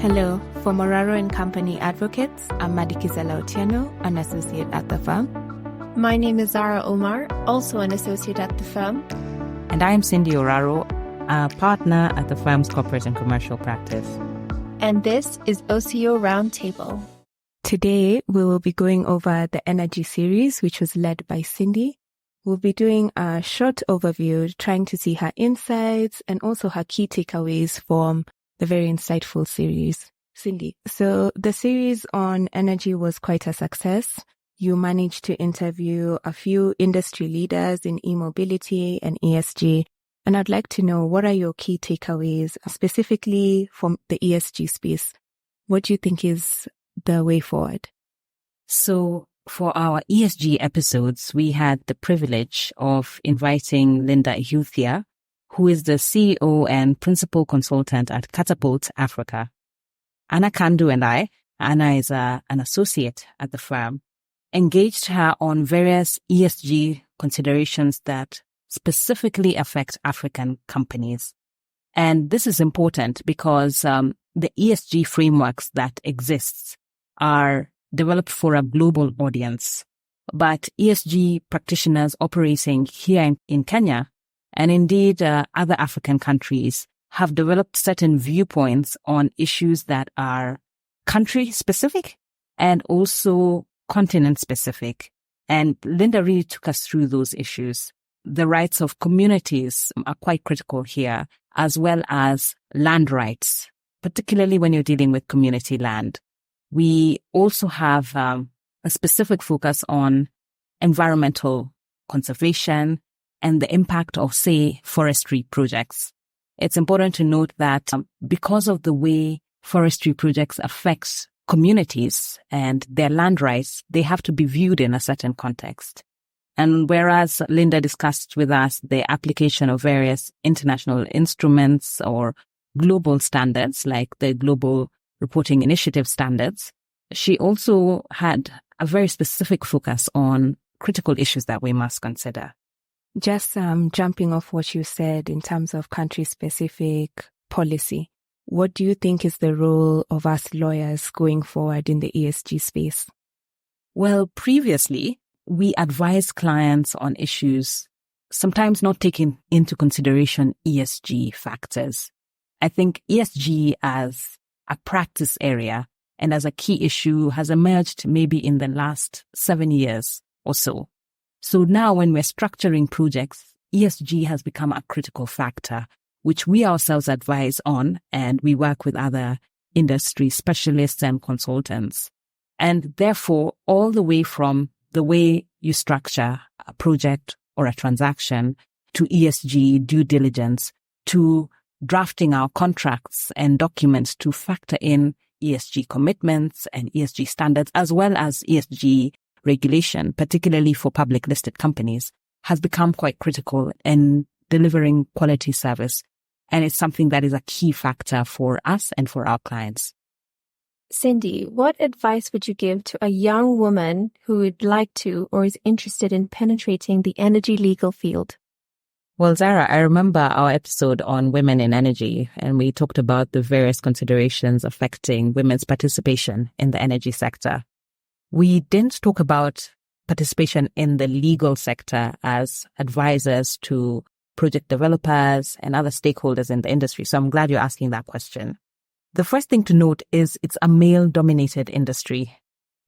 Hello, from Oraro and Company Advocates, I'm Madikizela Otieno, an associate at the firm. My name is Zahra Omar, also an associate at the firm. And I am Cindy Oraro, a partner at the firm's corporate and commercial practice. And this is OCO Roundtable. Today, we will be going over the Energy series, which was led by Cindy. We'll be doing a short overview, trying to see her insights and also her key takeaways from the very insightful series. Cindy, so the series on energy was quite a success. You managed to interview a few industry leaders in e-mobility and ESG. And I'd like to know, what are your key takeaways, specifically from the ESG space? What do you think is the way forward? So for our ESG episodes, we had the privilege of inviting Linda Ihuthia, who is the CEO and principal consultant at Catapult Africa. Anna Kandu and I, Anna is an associate at the firm, engaged her on various ESG considerations that specifically affect African companies. And this is important because the ESG frameworks that exist are developed for a global audience. But ESG practitioners operating here in Kenya and indeed other African countries have developed certain viewpoints on issues that are country-specific and also continent-specific. And Linda really took us through those issues. The rights of communities are quite critical here, as well as land rights, particularly when you're dealing with community land. We also have a specific focus on environmental conservation and the impact of, say, forestry projects. It's important to note that because of the way forestry projects affect communities and their land rights, they have to be viewed in a certain context. And whereas Linda discussed with us the application of various international instruments or global standards like the Global Reporting Initiative standards, she also had a very specific focus on critical issues that we must consider. Just jumping off what you said in terms of country-specific policy, what do you think is the role of us lawyers going forward in the ESG space? Well, previously, we advised clients on issues, sometimes not taking into consideration ESG factors. I think ESG as a practice area and as a key issue has emerged maybe in the last 7 years or so. So now when we're structuring projects, ESG has become a critical factor, which we ourselves advise on, and we work with other industry specialists and consultants. And therefore, all the way from the way you structure a project or a transaction to ESG due diligence to drafting our contracts and documents to factor in ESG commitments and ESG standards, as well as ESG regulation, particularly for public listed companies, has become quite critical in delivering quality service. And it's something that is a key factor for us and for our clients. Cindy, what advice would you give to a young woman who would like to or is interested in penetrating the energy legal field? Well, Zahra, I remember our episode on women in energy, and we talked about the various considerations affecting women's participation in the energy sector. We didn't talk about participation in the legal sector as advisors to project developers and other stakeholders in the industry. So I'm glad you're asking that question. The first thing to note is it's a male-dominated industry.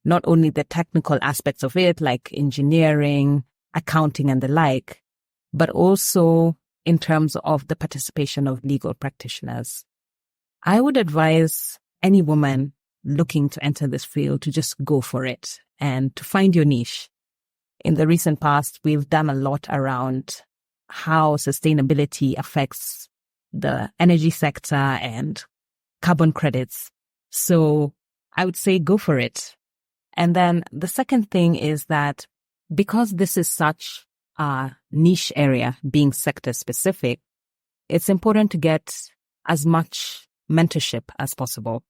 Not only the technical aspects of it, like engineering, accounting, and the like, but also in terms of the participation of legal practitioners. I would advise any woman looking to enter this field to just go for it and to find your niche. In the recent past, we've done a lot around how sustainability affects the energy sector and carbon credits. So I would say go for it. And then the second thing is that because this is such a niche area, being sector specific, it's important to get as much mentorship as possible.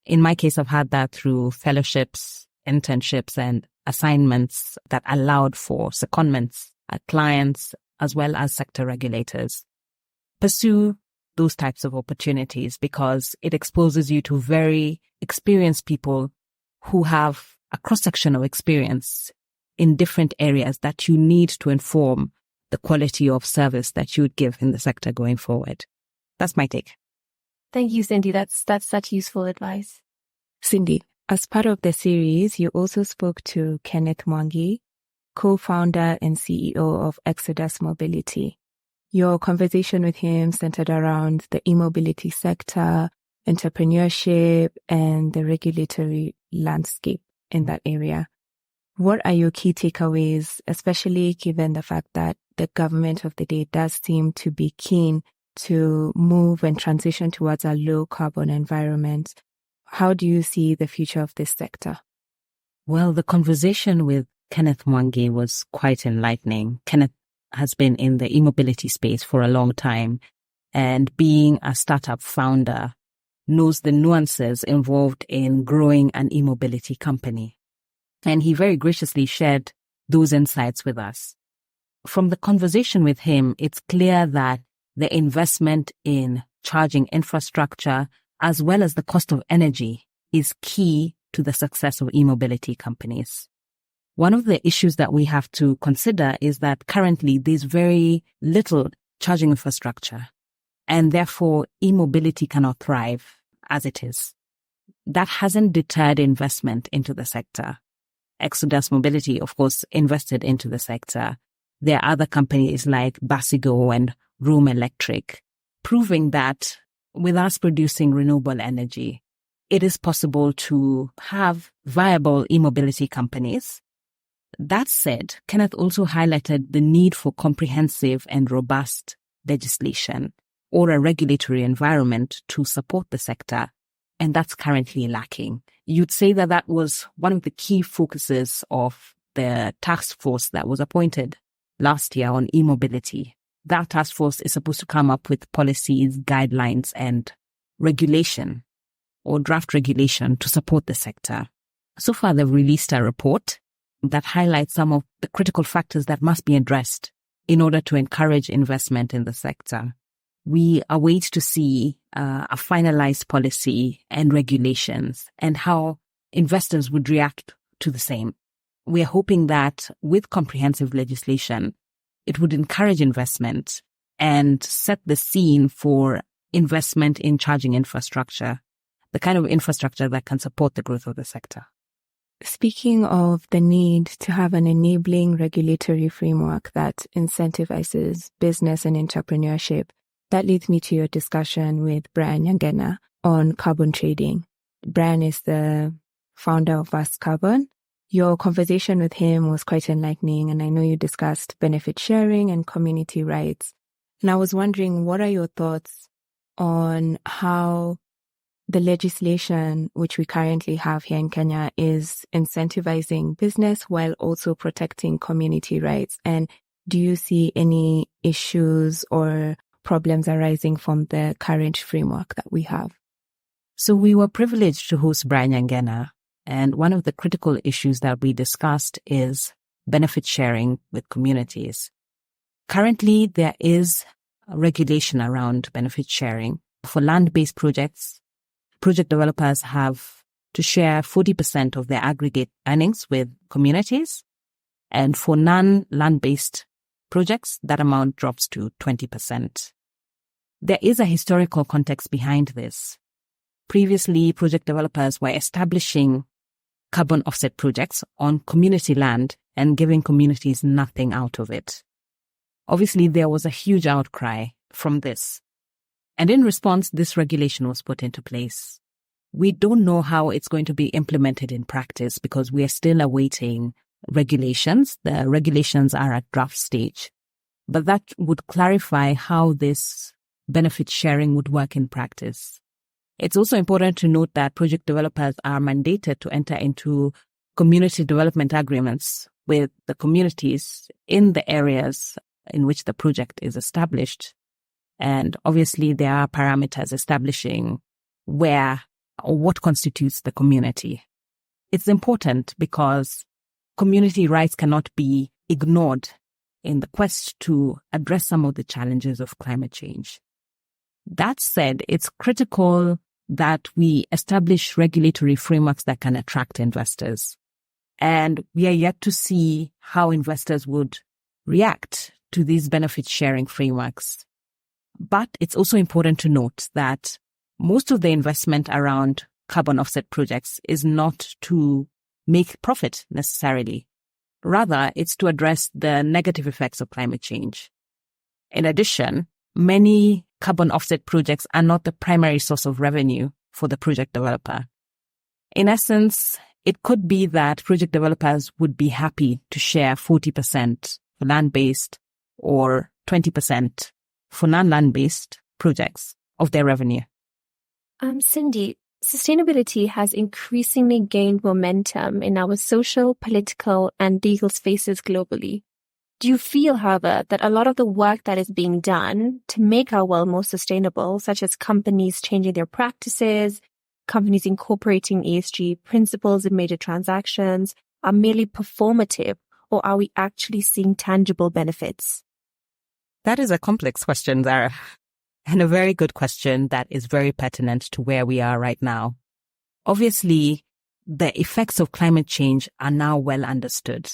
In my case, I've had that through fellowships, internships, and assignments that allowed for secondments at clients as well as sector regulators. Pursue those types of opportunities because it exposes you to very experienced people who have a cross-section of experience in different areas that you need to inform the quality of service that you would give in the sector going forward. That's my take. Thank you, Cindy. That's such useful advice. Cindy, as part of the series, you also spoke to Kenneth Mwangi, co-founder and CEO of Exodus Mobility. Your conversation with him centered around the e-mobility sector, entrepreneurship, and the regulatory landscape in that area. What are your key takeaways, especially given the fact that the government of the day does seem to be keen to move and transition towards a low carbon environment? How do you see the future of this sector? Well, the conversation with Kenneth Mwangi was quite enlightening. Kenneth has been in the e-mobility space for a long time, and being a startup founder, knows the nuances involved in growing an e-mobility company. And he very graciously shared those insights with us. From the conversation with him, it's clear that the investment in charging infrastructure, as well as the cost of energy, is key to the success of e-mobility companies. One of the issues that we have to consider is that currently there's very little charging infrastructure, and therefore e-mobility cannot thrive as it is. That hasn't deterred investment into the sector. Exodus Mobility, of course, invested into the sector. There are other companies like Basigo and Room Electric, proving that with us producing renewable energy, it is possible to have viable e-mobility companies. That said, Kenneth also highlighted the need for comprehensive and robust legislation or a regulatory environment to support the sector, and that's currently lacking. You'd say that that was one of the key focuses of the task force that was appointed last year on e-mobility. That task force is supposed to come up with policies, guidelines, and regulation or draft regulation to support the sector. So far, they've released a report that highlights some of the critical factors that must be addressed in order to encourage investment in the sector. We await to see a finalized policy and regulations and how investors would react to the same. We are hoping that with comprehensive legislation, it would encourage investment and set the scene for investment in charging infrastructure, the kind of infrastructure that can support the growth of the sector. Speaking of the need to have an enabling regulatory framework that incentivizes business and entrepreneurship, that leads me to your discussion with Brian Nyangena on carbon trading. Brian is the founder of Vast Carbon. Your conversation with him was quite enlightening, and I know you discussed benefit sharing and community rights. And I was wondering, what are your thoughts on how the legislation which we currently have here in Kenya is incentivizing business while also protecting community rights? And do you see any issues or problems arising from the current framework that we have? So we were privileged to host Brian Nyangena, and one of the critical issues that we discussed is benefit sharing with communities. Currently, there is a regulation around benefit sharing. For land-based projects, project developers have to share 40% of their aggregate earnings with communities. And for non-land-based projects, that amount drops to 20%. There is a historical context behind this. Previously, project developers were establishing carbon offset projects on community land and giving communities nothing out of it. Obviously, there was a huge outcry from this. And in response, this regulation was put into place. We don't know how it's going to be implemented in practice because we are still awaiting regulations. The regulations are at draft stage. But that would clarify how this benefit sharing would work in practice. It's also important to note that project developers are mandated to enter into community development agreements with the communities in the areas in which the project is established. And obviously, there are parameters establishing where or what constitutes the community. It's important because community rights cannot be ignored in the quest to address some of the challenges of climate change. That said, it's critical that we establish regulatory frameworks that can attract investors. And we are yet to see how investors would react to these benefit sharing frameworks. But it's also important to note that most of the investment around carbon offset projects is not to make profit necessarily. Rather, it's to address the negative effects of climate change. In addition, many carbon offset projects are not the primary source of revenue for the project developer. In essence, it could be that project developers would be happy to share 40% for land-based or 20% for non-land-based projects of their revenue. Cindy, sustainability has increasingly gained momentum in our social, political, and legal spaces globally. Do you feel, however, that a lot of the work that is being done to make our world more sustainable, such as companies changing their practices, companies incorporating ESG principles in major transactions, are merely performative, or are we actually seeing tangible benefits? That is a complex question, Zahra, and a very good question that is very pertinent to where we are right now. Obviously, the effects of climate change are now well understood,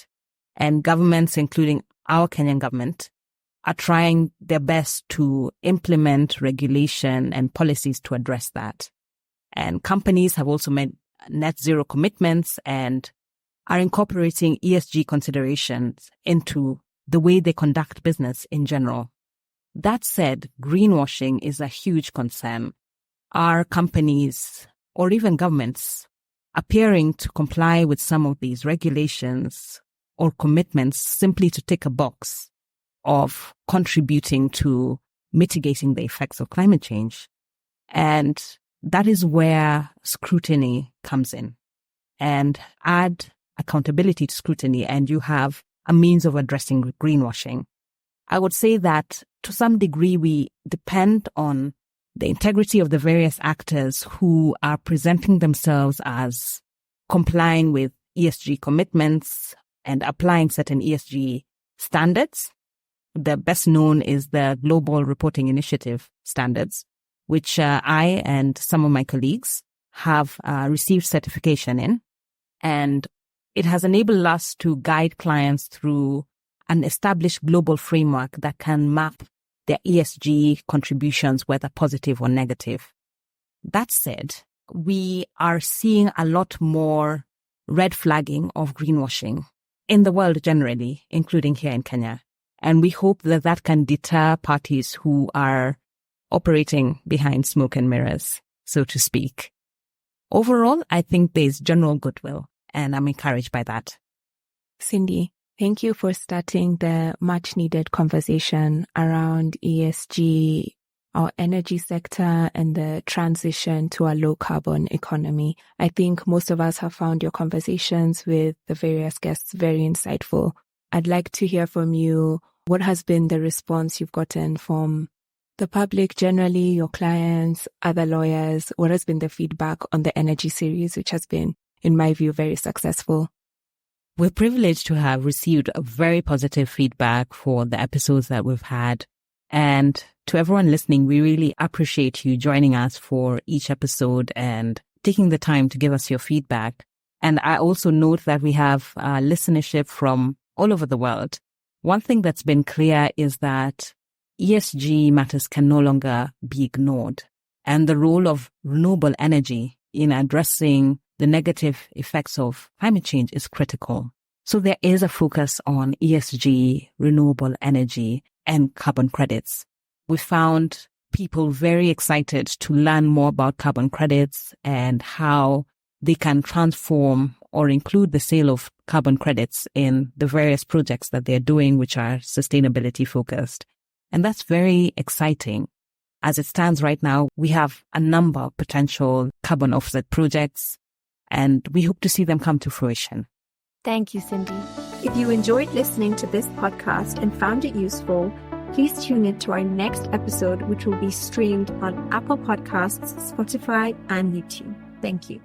and governments, including our Kenyan government, are trying their best to implement regulation and policies to address that. And companies have also made net zero commitments and are incorporating ESG considerations into the way they conduct business in general. That said, greenwashing is a huge concern. Are companies or even governments appearing to comply with some of these regulations or commitments simply to tick a box of contributing to mitigating the effects of climate change? And that is where scrutiny comes in. And add accountability to scrutiny, and you have a means of addressing greenwashing. I would say that to some degree, we depend on the integrity of the various actors who are presenting themselves as complying with ESG commitments and applying certain ESG standards. The best known is the Global Reporting Initiative standards, which I and some of my colleagues have received certification in. And it has enabled us to guide clients through an established global framework that can map their ESG contributions, whether positive or negative. That said, we are seeing a lot more red flagging of greenwashing in the world generally, including here in Kenya. And we hope that that can deter parties who are operating behind smoke and mirrors, so to speak. Overall, I think there's general goodwill, and I'm encouraged by that. Cindy, thank you for starting the much needed conversation around ESG, our energy sector, and the transition to a low carbon economy. I think most of us have found your conversations with the various guests very insightful. I'd like to hear from you. What has been the response you've gotten from the public generally, your clients, other lawyers? What has been the feedback on the energy series, which has been, in my view, very successful? We're privileged to have received a very positive feedback for the episodes that we've had. And to everyone listening, we really appreciate you joining us for each episode and taking the time to give us your feedback. And I also note that we have listenership from all over the world. One thing that's been clear is that ESG matters can no longer be ignored, and the role of renewable energy in addressing the negative effects of climate change is critical. So there is a focus on ESG, renewable energy, and carbon credits. We found people very excited to learn more about carbon credits and how they can transform or include the sale of carbon credits in the various projects that they're doing, which are sustainability focused. And that's very exciting. As it stands right now, we have a number of potential carbon offset projects, and we hope to see them come to fruition. Thank you, Cindy. If you enjoyed listening to this podcast and found it useful, please tune in to our next episode, which will be streamed on Apple Podcasts, Spotify, and YouTube. Thank you.